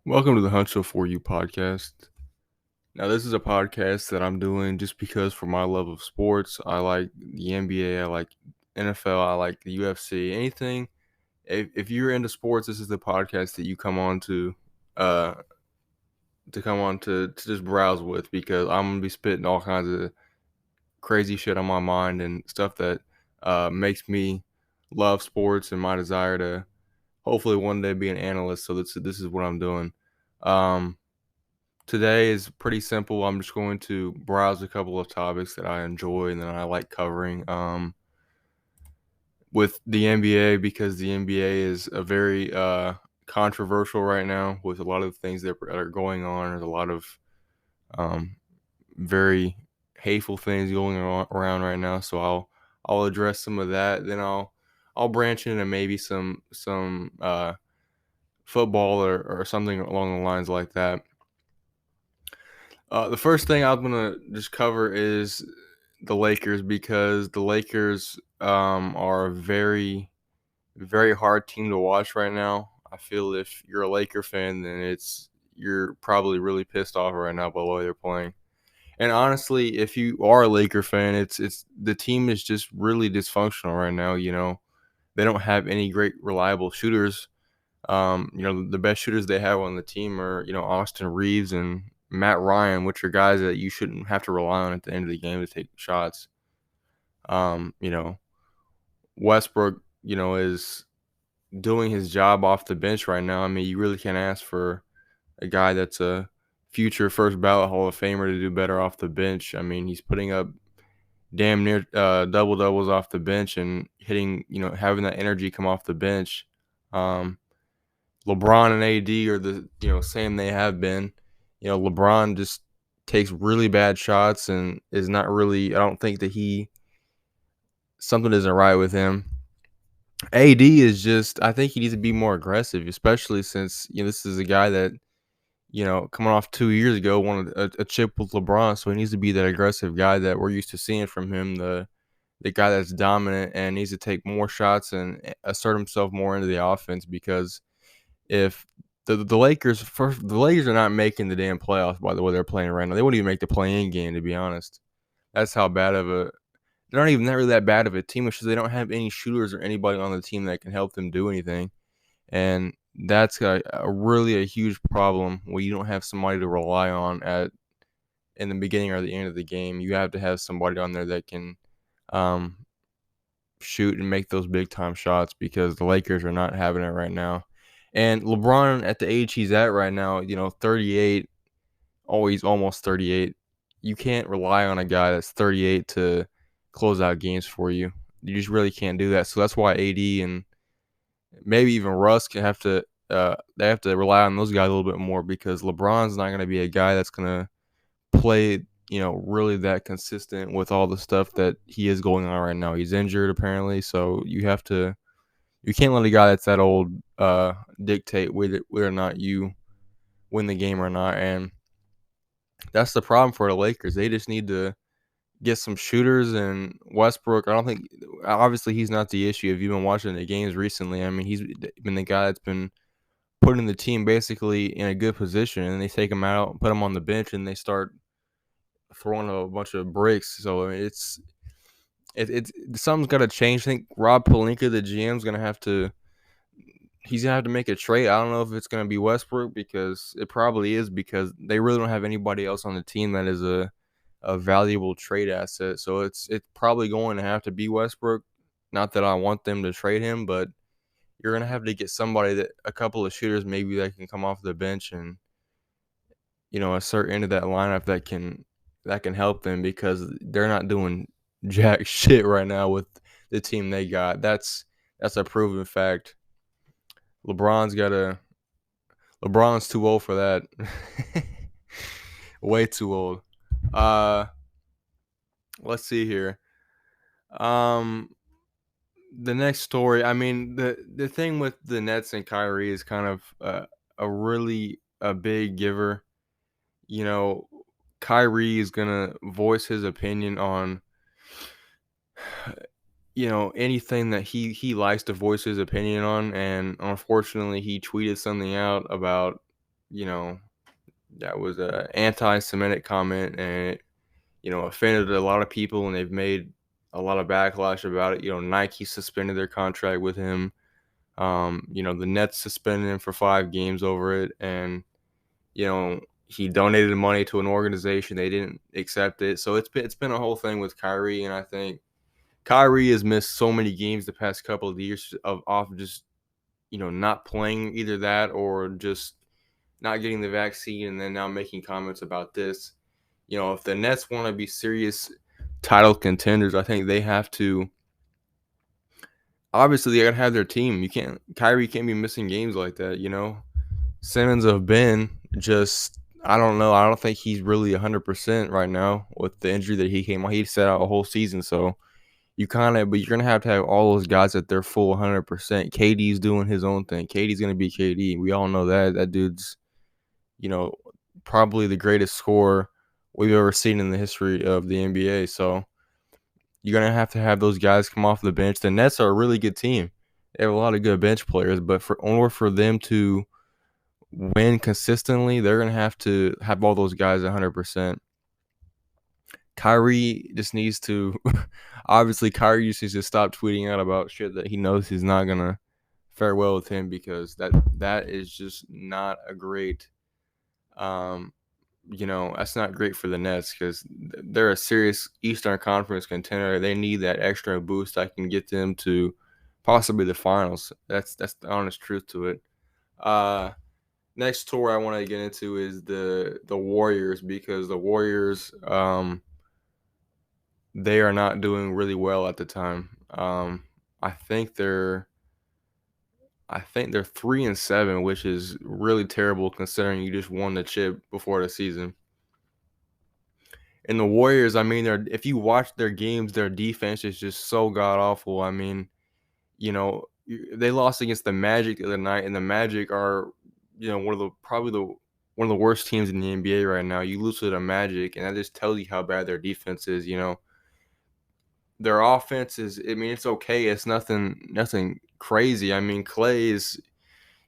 Welcome to the Huncho4U podcast. Now, this is a podcast that I'm doing just because for my love of sports. I like the NBA, I like NFL, I like the UFC, anything. If you're into sports, this is the podcast that you come on uh, to just browse with because I'm gonna be spitting all kinds of crazy shit on my mind and stuff that makes me love sports and my desire to hopefully one day be an analyst. So this is what I'm doing. Um, Today is pretty simple. I'm just going to browse a couple of topics that I enjoy and that I like covering with the NBA because the NBA is a very controversial right now with a lot of things that are going on. There's a lot of um, very hateful things going around right now. So I'll address some of that. Then I'll branch into maybe some football or something along the lines like that. The first thing I'm gonna just cover is the Lakers because the Lakers are a very, very hard team to watch right now. I feel if you're a Laker fan, then you're probably really pissed off right now by the way they're playing. And honestly, if you are a Laker fan, it's the team is just really dysfunctional right now. They don't have any great reliable shooters. The best shooters they have on the team are, Austin Reeves and Matt Ryan, which are guys that you shouldn't have to rely on at the end of the game to take shots. Um, you know, Westbrook, is doing his job off the bench right now. I mean, you really can't ask for a guy that's a future first ballot Hall of Famer to do better off the bench. I mean, he's putting up damn near double doubles off the bench and hitting, having that energy come off the bench. Um, LeBron and AD are the same they have been. LeBron just takes really bad shots and is not really. I don't think that something isn't right with him. AD is just. I think he needs to be more aggressive, especially since this is a guy that coming off 2 years ago won a chip with LeBron, so he needs to be that aggressive guy that we're used to seeing from him. The guy that's dominant and needs to take more shots and assert himself more into the offense because if the Lakers the Lakers are not making the damn playoffs by the way they're playing right now. They wouldn't even make the play-in game, to be honest. That's how bad of a they're not even that really that bad of a team. It's just they don't have any shooters or anybody on the team that can help them do anything, and that's a huge problem when you don't have somebody to rely on at in the beginning or the end of the game. You have to have somebody on there that can um, shoot and make those big time shots because the Lakers are not having it right now. And LeBron at the age he's at right now, 38, always almost 38. You can't rely on a guy that's 38 to close out games for you. You just really can't do that. So that's why AD and maybe even Russ can have to they have to rely on those guys a little bit more because LeBron's not going to be a guy that's going to play, really that consistent with all the stuff that he is going on right now. He's injured apparently, so you can't let a guy that's that old dictate whether or not you win the game or not. And that's the problem for the Lakers. They just need to get some shooters and Westbrook. I don't think obviously he's not the issue. If you've been watching the games recently, I mean he's been the guy that's been putting the team basically in a good position, and they take him out, put him on the bench, and they start throwing a bunch of bricks. So I mean, it's something's got to change. I think Rob Pelinka, the GM's gonna have to. He's gonna have to make a trade. I don't know if it's gonna be Westbrook because it probably is because they really don't have anybody else on the team that is a valuable trade asset. So it's probably going to have to be Westbrook. Not that I want them to trade him, but you're gonna have to get somebody that a couple of shooters maybe that can come off the bench and assert into that lineup that can help them because they're not doing jack shit right now with the team they got. That's a proven fact. LeBron's got a LeBron's too old for that. Way too old. Uh let's see here. Um the next story, I mean, the thing with the Nets and Kyrie is kind of a really a big giver. You know, Kyrie is going to voice his opinion on anything that he likes to voice his opinion on, and unfortunately he tweeted something out about you know, that was a anti-Semitic comment, and it, offended a lot of people, and they've made a lot of backlash about it. Nike suspended their contract with him. The Nets suspended him for 5 games over it, and he donated money to an organization. They didn't accept it, so it's been a whole thing with Kyrie, and I think Kyrie has missed so many games the past couple of years of off just not playing, either that or just not getting the vaccine, and then now making comments about this. If the Nets want to be serious title contenders, I think they have to. Obviously, they gotta have their team. Kyrie can't be missing games like that. Simmons have been just. I don't know. I don't think he's really 100% right now with the injury that he came on. He sat out a whole season, so but you're gonna have to have all those guys at their full 100%. KD's doing his own thing. KD's gonna be KD. We all know that. That dude's, you know, probably the greatest scorer we've ever seen in the history of the NBA. So you're gonna have to have those guys come off the bench. The Nets are a really good team. They have a lot of good bench players, but in order for them to win consistently, they're gonna have to have all those guys 100%. Kyrie just needs to obviously Kyrie just needs to stop tweeting out about shit that he knows he's not gonna fare well with him, because that is just not a great that's not great for the Nets, because they're a serious Eastern Conference contender. They need that extra boost that can get them to possibly the finals. That's the honest truth to it. Uh Next tour I want to get into is the Warriors, because the Warriors they are not doing really well at the time. I think they're I think they're 3-7, which is really terrible considering you just won the chip before the season. And the Warriors, I mean, if you watch their games, their defense is just so god awful. I mean, they lost against the Magic the other night, and the Magic are, one of the worst teams in the NBA right now. You lose to the Magic, and that just tells you how bad their defense is. Their offense is, I mean, it's okay. It's nothing crazy. I mean, Clay's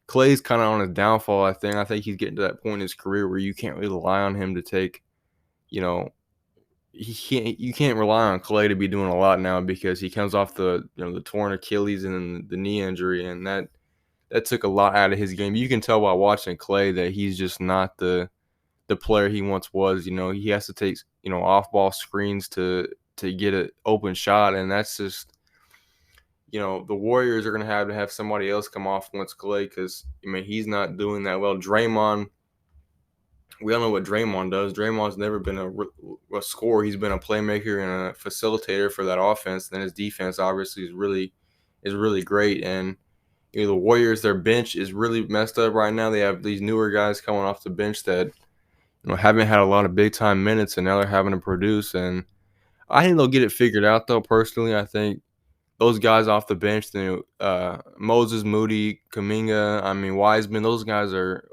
kind of on his downfall. I think he's getting to that point in his career where you can't really rely on him to take, you know, you can't rely on Clay to be doing a lot now, because he comes off the torn Achilles and then the knee injury, and that took a lot out of his game. You can tell by watching Clay that he's just not the player he once was. He has to take off ball screens to get an open shot, and that's just the Warriors are going to have somebody else come off once Clay, because I mean he's not doing that well. Draymond, we all know what Draymond does. Draymond's never been a scorer. He's been a playmaker and a facilitator for that offense. Then his defense obviously is really great. And the Warriors, their bench is really messed up right now. They have these newer guys coming off the bench that haven't had a lot of big time minutes, and now they're having to produce. And I think they'll get it figured out, though. Personally, I think those guys off the bench, Moses Moody, Kuminga, I mean Wiseman, those guys are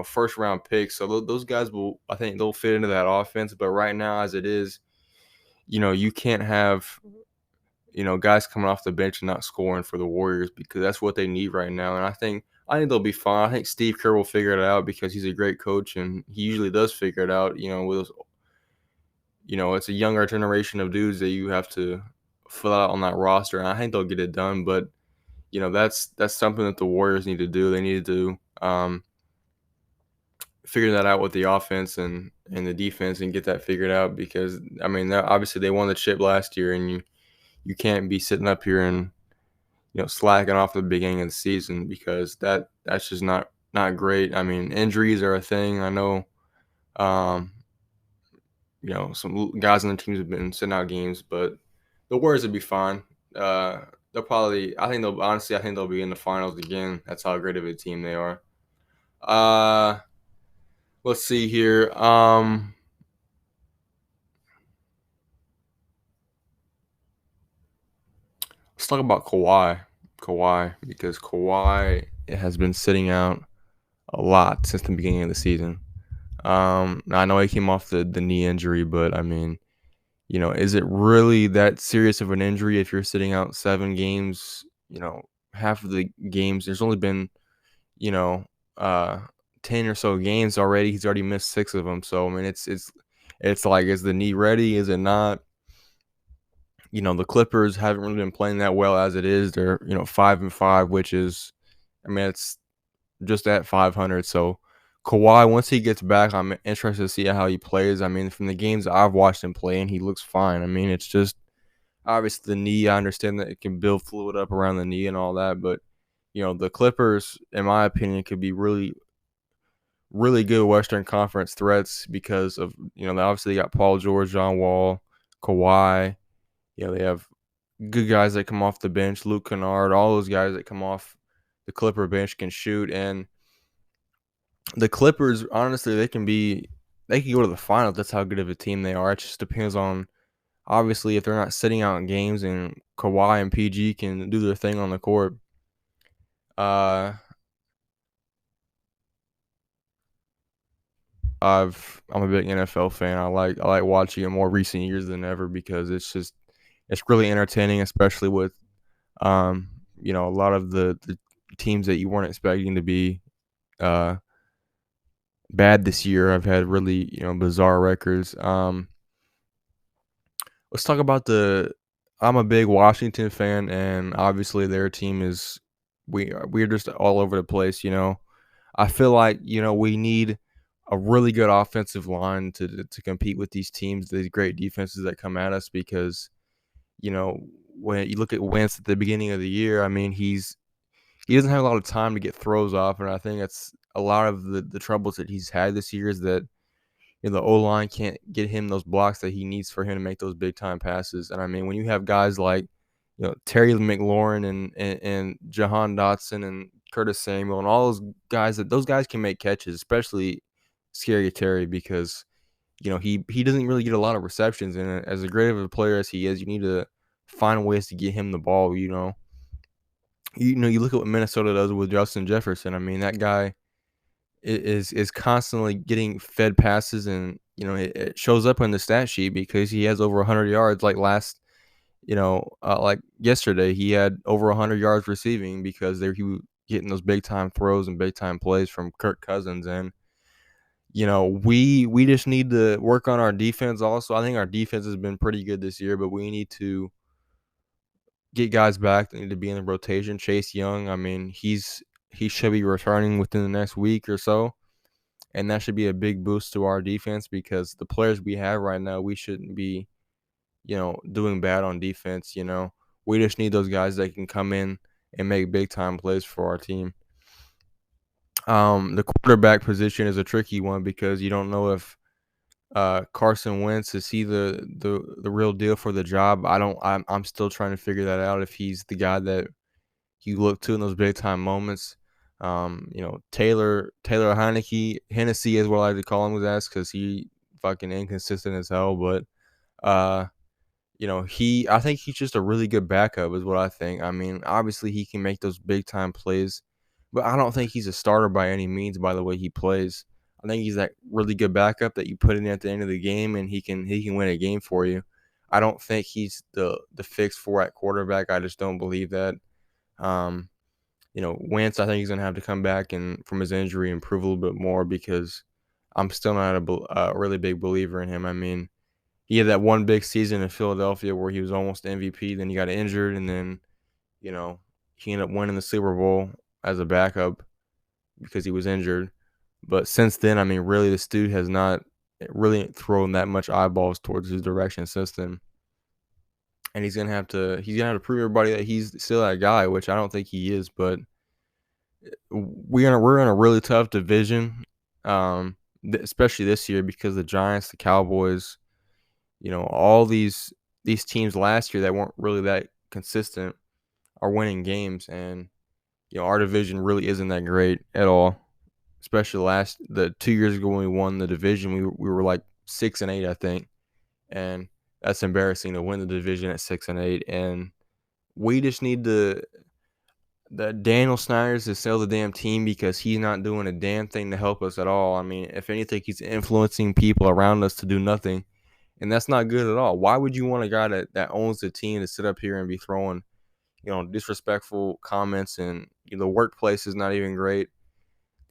first round picks. So those guys I think they'll fit into that offense. But right now, as it is, you can't have guys coming off the bench and not scoring for the Warriors, because that's what they need right now. And I think they'll be fine. I think Steve Kerr will figure it out, because he's a great coach, and he usually does figure it out. It's a younger generation of dudes that you have to fill out on that roster, and I think they'll get it done. But that's something that the Warriors need to do. They need to figure that out with the offense and the defense, and get that figured out, because I mean obviously they won the chip last year, and you can't be sitting up here and slacking off the beginning of the season, because that's just not great. I mean, injuries are a thing. I know some guys on the teams have been sitting out games, but the Warriors will be fine. They'll probably, I think they'll be in the finals again. That's how great of a team they are. Uh, let's see here. Let's talk about Kawhi. Because Kawhi has been sitting out a lot since the beginning of the season. I know he came off the knee injury, but I mean, is it really that serious of an injury if you're sitting out 7 games? Half of the games, there's only been, 10 or so games already. He's already missed 6 of them. So I mean, it's like, is the knee ready? Is it not? The Clippers haven't really been playing that well as it is. They're 5-5, which is, I mean, it's just at 500. So Kawhi, once he gets back, I'm interested to see how he plays. I mean, from the games I've watched him play, and he looks fine. I mean, it's just obviously the knee. I understand that it can build fluid up around the knee and all that, but the Clippers, in my opinion, could be really, really good Western Conference threats because of they obviously got Paul George, John Wall, Kawhi. They have good guys that come off the bench, Luke Kennard, all those guys that come off the Clipper bench can shoot. And the Clippers, honestly, they can go to the finals. That's how good of a team they are. It just depends on, obviously, if they're not sitting out in games and Kawhi and PG can do their thing on the court. Uh, I'm a big NFL fan. I like watching it more recent years than ever because it's really entertaining, especially with a lot of the teams that you weren't expecting to be uh bad this year. I've had really bizarre records. Let's talk about the. I'm a big Washington fan, and obviously their team is we're just all over the place. I feel like we need a really good offensive line to compete with these teams, these great defenses that come at us. Because when you look at Wentz at the beginning of the year, I mean he doesn't have a lot of time to get throws off, and I think that's a lot of the troubles that he's had this year is that the O-line can't get him those blocks that he needs for him to make those big time passes. And I mean, when you have guys like Terry McLaurin and Jahan Dotson and Curtis Samuel and all those guys can make catches, especially Scary Terry, because he doesn't really get a lot of receptions. And as a great of a player as he is, you need to find ways to get him the ball. You look at what Minnesota does with Justin Jefferson. I mean, that guy is constantly getting fed passes, and it shows up on the stat sheet because he has over 100 yards. Like yesterday, he had over 100 yards receiving because he was getting those big time throws and big time plays from Kirk Cousins. And we just need to work on our defense. Also, I think our defense has been pretty good this year, but we need to get guys back that need to be in the rotation. Chase Young, I mean, he should be returning within the next week or so, and that should be a big boost to our defense because the players we have right now, we shouldn't be, doing bad on defense. We just need those guys that can come in and make big time plays for our team. The quarterback position is a tricky one because you don't know if Carson Wentz is he the real deal for the job. I'm still trying to figure that out if he's the guy that you look to in those big time moments. Taylor Hennessy is what I like to call him, was asked because he fucking inconsistent as hell. But uh, I think he's just a really good backup, is what I think. I mean, obviously he can make those big time plays, but I don't think he's a starter by any means. By the way he plays, I think he's that really good backup that you put in at the end of the game and he can win a game for you. I don't think he's the fix for at quarterback. I just don't believe that. Um, Wentz, I think he's gonna have to come back and from his injury improve a little bit more because I'm still not a really big believer in him. I mean, he had that one big season in Philadelphia where he was almost MVP. Then he got injured, and then you know he ended up winning the Super Bowl as a backup because he was injured. But since then, I mean, really, this dude has not really thrown that much eyeballs towards his direction since then. And he's gonna have to prove everybody that he's still that guy, which I don't think he is. But we're in a really tough division, especially this year because the Giants, the Cowboys, all these teams last year that weren't really that consistent are winning games, and our division really isn't that great at all. Especially the 2 years ago when we won the division, we were like 6-8, I think, and that's embarrassing to win the division at 6-8. And we just need the Daniel Snyder's to sell the damn team because he's not doing a damn thing to help us at all. I mean, if anything, he's influencing people around us to do nothing, and that's not good at all. Why would you want a guy that owns the team to sit up here and be throwing, disrespectful comments, and the workplace is not even great.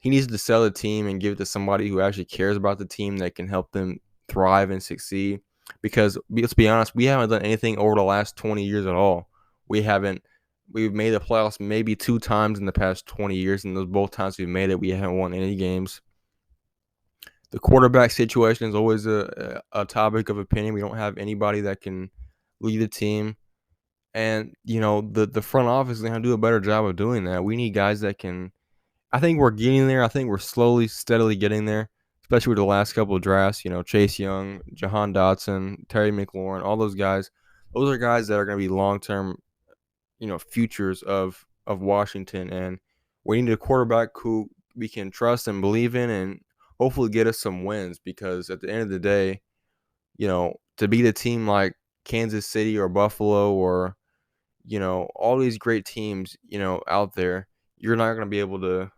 he needs to sell the team and give it to somebody who actually cares about the team that can help them thrive and succeed. Because let's be honest, we haven't done anything over the last 20 years at all. We haven't. We've made the playoffs maybe 2 times in the past 20 years, and those both times we've made it, we haven't won any games. The quarterback situation is always a topic of opinion. We don't have anybody that can lead the team. And, the front office is going to do a better job of doing that. We need guys that can. I think we're getting there. I think we're slowly, steadily getting there, especially with the last couple of drafts. Chase Young, Jahan Dotson, Terry McLaurin, all those guys. Those are guys that are going to be long term, futures of Washington. And we need a quarterback who we can trust and believe in, and hopefully get us some wins. Because at the end of the day, to beat a team like Kansas City or Buffalo or all these great teams, out there, you're not going to be able to.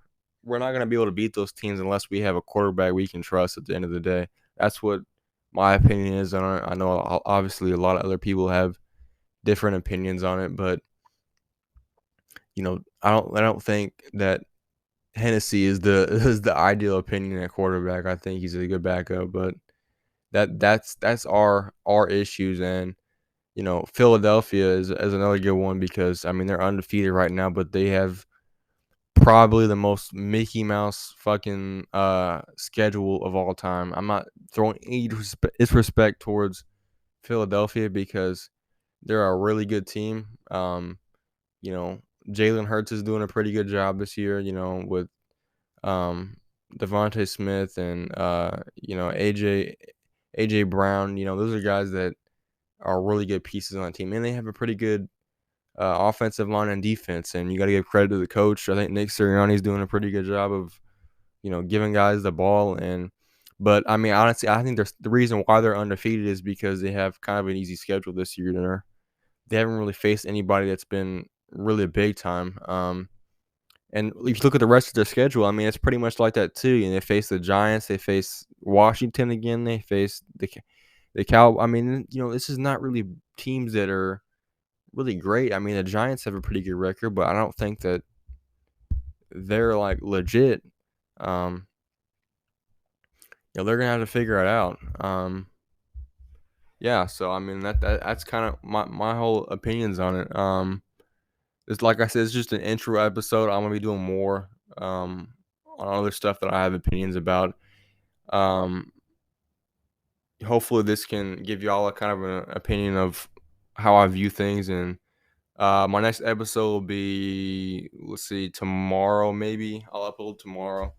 We're not going to be able to beat those teams unless we have a quarterback we can trust. At the end of the day, that's what my opinion is on it. I know obviously a lot of other people have different opinions on it, but I don't think that Hennessy is the is the ideal opinion at quarterback. I think he's a good backup, but that's our issues. And Philadelphia is another good one because I mean they're undefeated right now, but they have probably the most Mickey Mouse fucking schedule of all time. I'm not throwing any disrespect towards Philadelphia because they're a really good team. You know, Jalen Hurts is doing a pretty good job this year. With um, Devontae Smith and AJ Brown. Those are guys that are really good pieces on the team, and they have a pretty good offensive line and defense. And you got to give credit to the coach. I think Nick Sirianni's doing a pretty good job of giving guys the ball. But I mean, honestly, I think the reason why they're undefeated is because they have kind of an easy schedule this year. They haven't really faced anybody that's been really big time. And if you look at the rest of their schedule, I mean, it's pretty much like that too. They face the Giants, they face Washington again, they face the Cow. I mean, this is not really teams that are really great. I mean, the Giants have a pretty good record, but I don't think that they're like legit. Um, they're gonna have to figure it out. Yeah. So I mean, that's kind of my whole opinions on it. It's like I said, it's just an intro episode. I'm gonna be doing more on other stuff that I have opinions about. Um, Hopefully, this can give y'all a kind of an opinion of how I view things. And my next episode will be, let's see, tomorrow. Maybe I'll upload tomorrow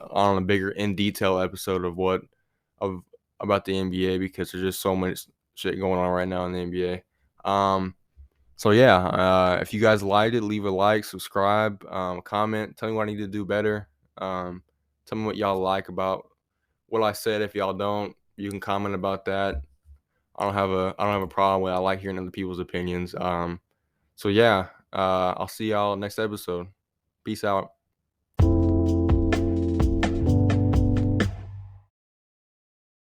on a bigger in detail episode of about the NBA because there's just so much shit going on right now in the NBA. So yeah, if you guys liked it, leave a like, subscribe, comment, tell me what I need to do better. Tell me what y'all like about what I said. If y'all don't, you can comment about that. I don't have a problem with it. I like hearing other people's opinions. So yeah, I'll see y'all next episode. Peace out.